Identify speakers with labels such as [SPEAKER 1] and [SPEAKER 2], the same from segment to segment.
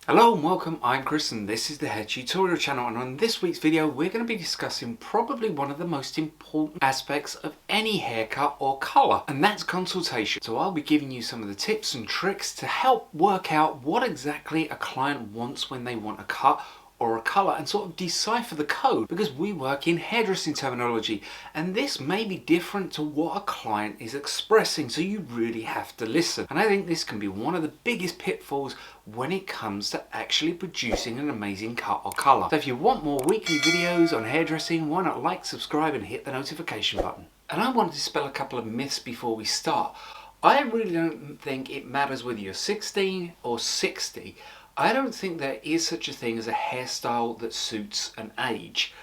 [SPEAKER 1] Hello and welcome, I'm Chris and this is the Hair Tutorial channel, and on this week's video we're going to be discussing probably one of the most important aspects of any haircut or colour, and that's consultation. So I'll be giving you some of the tips and tricks to help work out what exactly a client wants when they want a cut or a colour and sort of decipher the code, because we work in hairdressing terminology and this may be different to what a client is expressing, so you really have to listen. And I think this can be one of the biggest pitfalls when it comes to actually producing an amazing cut or colour. So if you want more weekly videos on hairdressing, why not like, subscribe and hit the notification button. And I wanted to dispel a couple of myths before we start. I really don't think it matters whether you're 16 or 60. I don't think there is such a thing as a hairstyle that suits an age.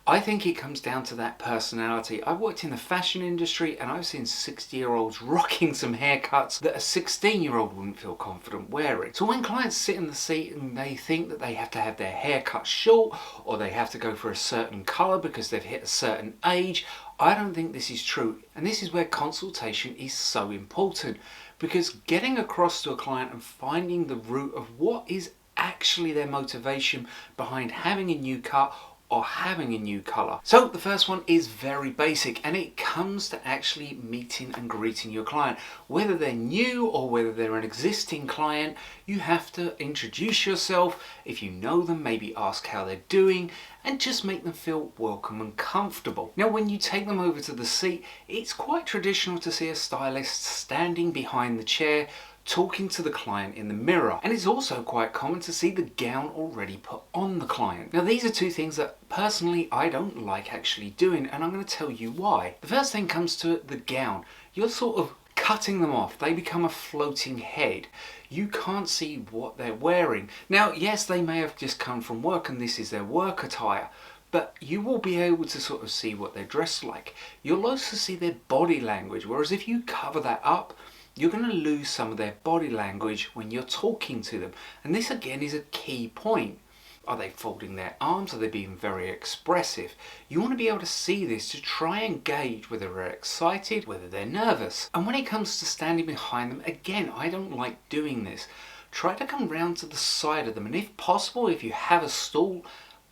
[SPEAKER 1] I think it comes down to that personality. I've worked in the fashion industry and I've seen 60-year-olds rocking some haircuts that a 16-year-old wouldn't feel confident wearing. So when clients sit in the seat and they think that they have to have their hair cut short or they have to go for a certain colour because they've hit a certain age, I don't think this is true. And this is where consultation is so important, because getting across to a client and finding the root of what is actually their motivation behind having a new cut or having a new colour. So the first one is very basic, and it comes to actually meeting and greeting your client. Whether they're new or whether they're an existing client, you have to introduce yourself. If you know them, maybe ask how they're doing and just make them feel welcome and comfortable. Now when you take them over to the seat, it's quite traditional to see a stylist standing behind the chair talking to the client in the mirror, and it's also quite common to see the gown already put on the client. Now these are two things that personally I don't like actually doing, and I'm going to tell you why. The first thing comes to the gown. You're sort of cutting them off. They become a floating head. You can't see what they're wearing. Now yes, they may have just come from work and this is their work attire, but you will be able to sort of see what they're dressed like. You'll also see their body language, whereas if you cover that up, you're going to lose some of their body language when you're talking to them. And this again is a key point. Are they folding their arms? Are they being very expressive? You want to be able to see this to try and gauge whether they're excited, whether they're nervous. And when it comes to standing behind them, again, I don't like doing this. Try to come round to the side of them, and if possible, if you have a stool,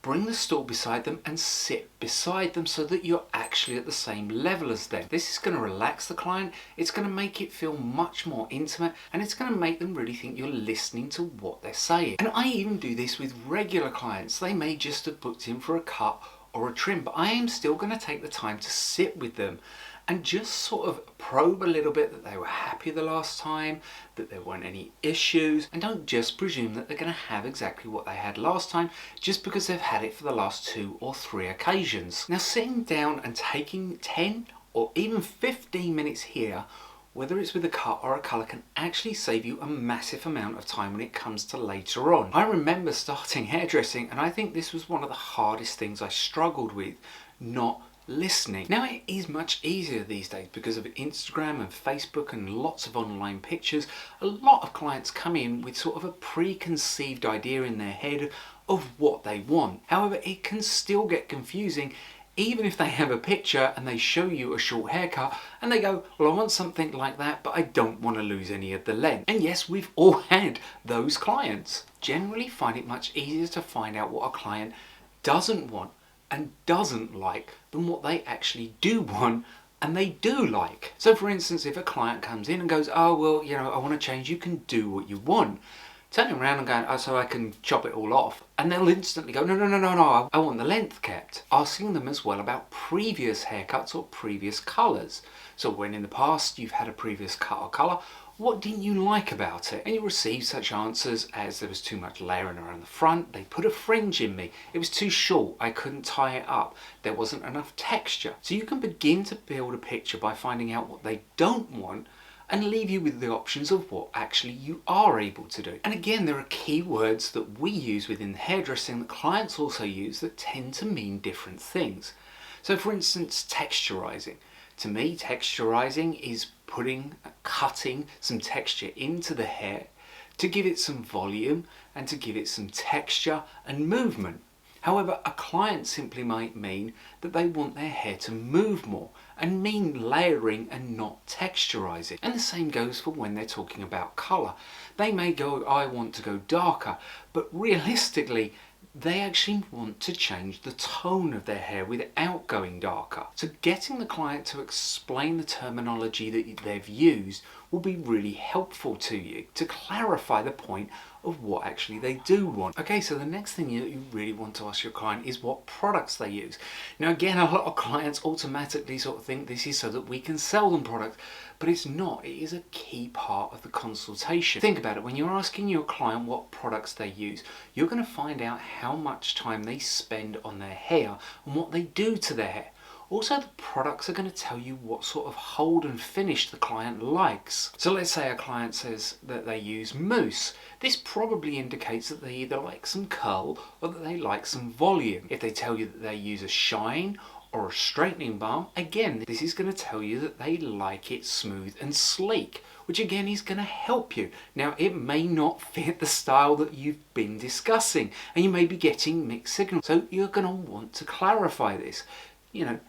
[SPEAKER 1] bring the stool beside them and sit beside them so that you're actually at the same level as them. This is going to relax the client, it's going to make it feel much more intimate, and it's going to make them really think you're listening to what they're saying. And I even do this with regular clients. They may just have booked in for a cut or a trim, but I am still going to take the time to sit with them and just sort of probe a little bit that they were happy the last time, that there weren't any issues, and don't just presume that they're going to have exactly what they had last time just because they've had it for the last 2 or 3 occasions. Now sitting down and taking 10 or even 15 minutes here, whether it's with a cut or a colour, can actually save you a massive amount of time when it comes to later on. I remember starting hairdressing and I think this was one of the hardest things I struggled with, not listening. Now it is much easier these days because of Instagram and Facebook and lots of online pictures. A lot of clients come in with sort of a preconceived idea in their head of what they want. However, it can still get confusing even if they have a picture and they show you a short haircut and they go, well, I want something like that, but I don't want to lose any of the length. And yes, we've all had those clients. Generally find it much easier to find out what a client doesn't want and doesn't like than what they actually do want and they do like. So for instance, if a client comes in and goes, oh well, you know, I want to change, you can do what you want. Turning around and going, oh, so I can chop it all off, and they'll instantly go, no, I want the length kept. Asking them as well about previous haircuts or previous colours. So when in the past you've had a previous cut or colour, what didn't you like about it? And you receive such answers as there was too much layering around the front, they put a fringe in me, it was too short, I couldn't tie it up, there wasn't enough texture. So you can begin to build a picture by finding out what they don't want and leave you with the options of what actually you are able to do. And again, there are key words that we use within hairdressing that clients also use that tend to mean different things. So for instance, texturizing. To me, texturizing is cutting some texture into the hair to give it some volume and to give it some texture and movement. However, a client simply might mean that they want their hair to move more and mean layering and not texturizing. And the same goes for when they're talking about colour. They may go, I want to go darker, but realistically, they actually want to change the tone of their hair without going darker. So getting the client to explain the terminology that they've used will be really helpful to you to clarify the point of what actually they do want. Okay, so the next thing you really want to ask your client is what products they use. Now again, a lot of clients automatically sort of think this is so that we can sell them products, but it's not. It is a key part of the consultation. Think about it, when you're asking your client what products they use, you're going to find out how much time they spend on their hair and what they do to their hair. Also, the products are going to tell you what sort of hold and finish the client likes. So let's say a client says that they use mousse. This probably indicates that they either like some curl or that they like some volume. If they tell you that they use a shine or a straightening balm, again, this is going to tell you that they like it smooth and sleek, which again is going to help you. Now, it may not fit the style that you've been discussing, and you may be getting mixed signals. So you're going to want to clarify this. You know,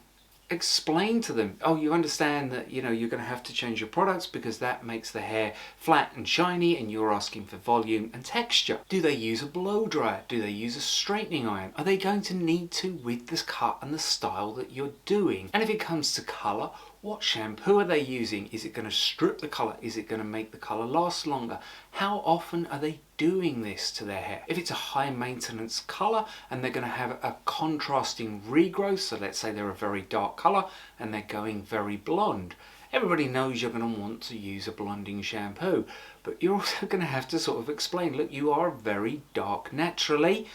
[SPEAKER 1] explain to them, oh, you understand that, you know, you're going to have to change your products because that makes the hair flat and shiny and you're asking for volume and texture. Do they use a blow dryer? Do they use a straightening iron? Are they going to need to with this cut and the style that you're doing? And if it comes to colour, what shampoo are they using? Is it going to strip the colour? Is it going to make the colour last longer? How often are they doing this to their hair? If it's a high maintenance colour and they're going to have a contrasting regrowth, so let's say they're a very dark colour and they're going very blonde, everybody knows you're going to want to use a blonding shampoo, but you're also going to have to sort of explain, look, you are very dark naturally.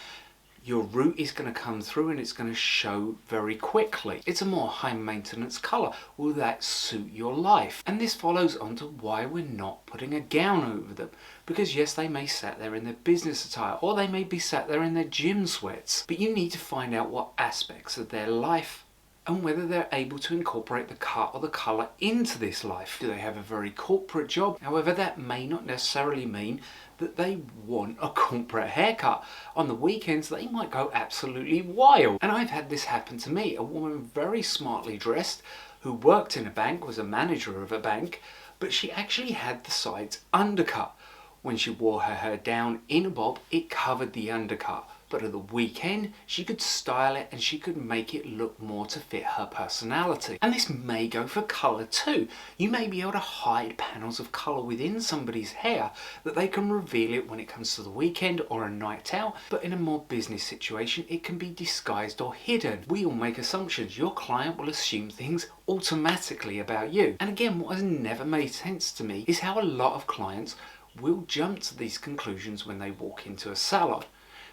[SPEAKER 1] Your root is going to come through and it's going to show very quickly. It's a more high maintenance colour. Will that suit your life? And this follows on to why we're not putting a gown over them. Because yes, they may sat there in their business attire or they may be sat there in their gym sweats. But you need to find out what aspects of their life and whether they're able to incorporate the cut or the colour into this life. Do they have a very corporate job? However, that may not necessarily mean that they want a corporate haircut. On the weekends, they might go absolutely wild. And I've had this happen to me. A woman very smartly dressed who worked in a bank, was a manager of a bank, but she actually had the sides undercut. When she wore her hair down in a bob, it covered the undercut. But at the weekend, she could style it and she could make it look more to fit her personality. And this may go for colour too. You may be able to hide panels of colour within somebody's hair that they can reveal it when it comes to the weekend or a night out, but in a more business situation, it can be disguised or hidden. We all make assumptions. Your client will assume things automatically about you. And again, what has never made sense to me is how a lot of clients will jump to these conclusions when they walk into a salon.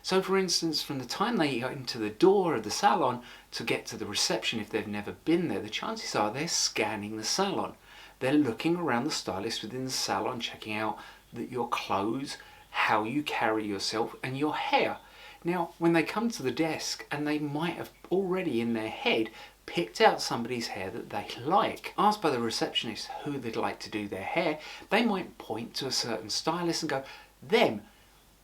[SPEAKER 1] So for instance, from the time they go into the door of the salon to get to the reception, if they've never been there, the chances are they're scanning the salon. They're looking around the stylist within the salon, checking out that your clothes, how you carry yourself and your hair. Now, when they come to the desk and they might have already in their head picked out somebody's hair that they like, asked by the receptionist who they'd like to do their hair, they might point to a certain stylist and go, them,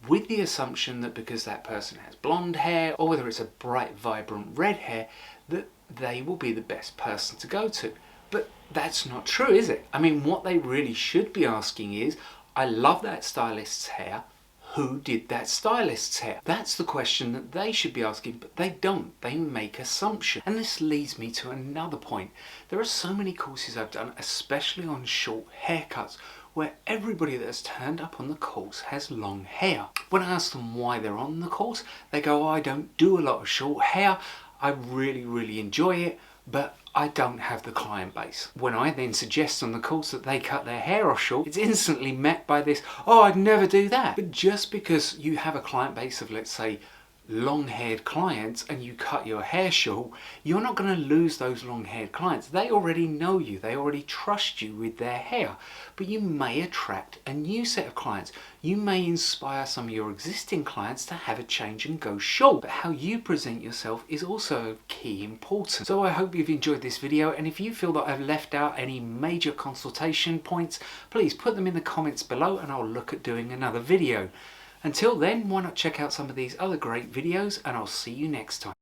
[SPEAKER 1] with the assumption that because that person has blonde hair or whether it's a bright vibrant red hair, that they will be the best person to go to. But that's not true, is it? I mean, what they really should be asking is, I love that stylist's hair, who did that stylist's hair? That's the question that they should be asking, but they don't. They make assumptions. And this leads me to another point. There are so many courses I've done, especially on short haircuts, where everybody that has turned up on the course has long hair. When I ask them why they're on the course, they go, oh, I don't do a lot of short hair. I really enjoy it, but I don't have the client base. When I then suggest on the course that they cut their hair off short, it's instantly met by this, oh, I'd never do that. But just because you have a client base of, let's say, long-haired clients and you cut your hair short, you're not going to lose those long-haired clients. They already know you, they already trust you with their hair, but you may attract a new set of clients. You may inspire some of your existing clients to have a change and go short, but how you present yourself is also of key importance. So I hope you've enjoyed this video, and if you feel that I've left out any major consultation points, please put them in the comments below and I'll look at doing another video. Until then, why not check out some of these other great videos, and I'll see you next time.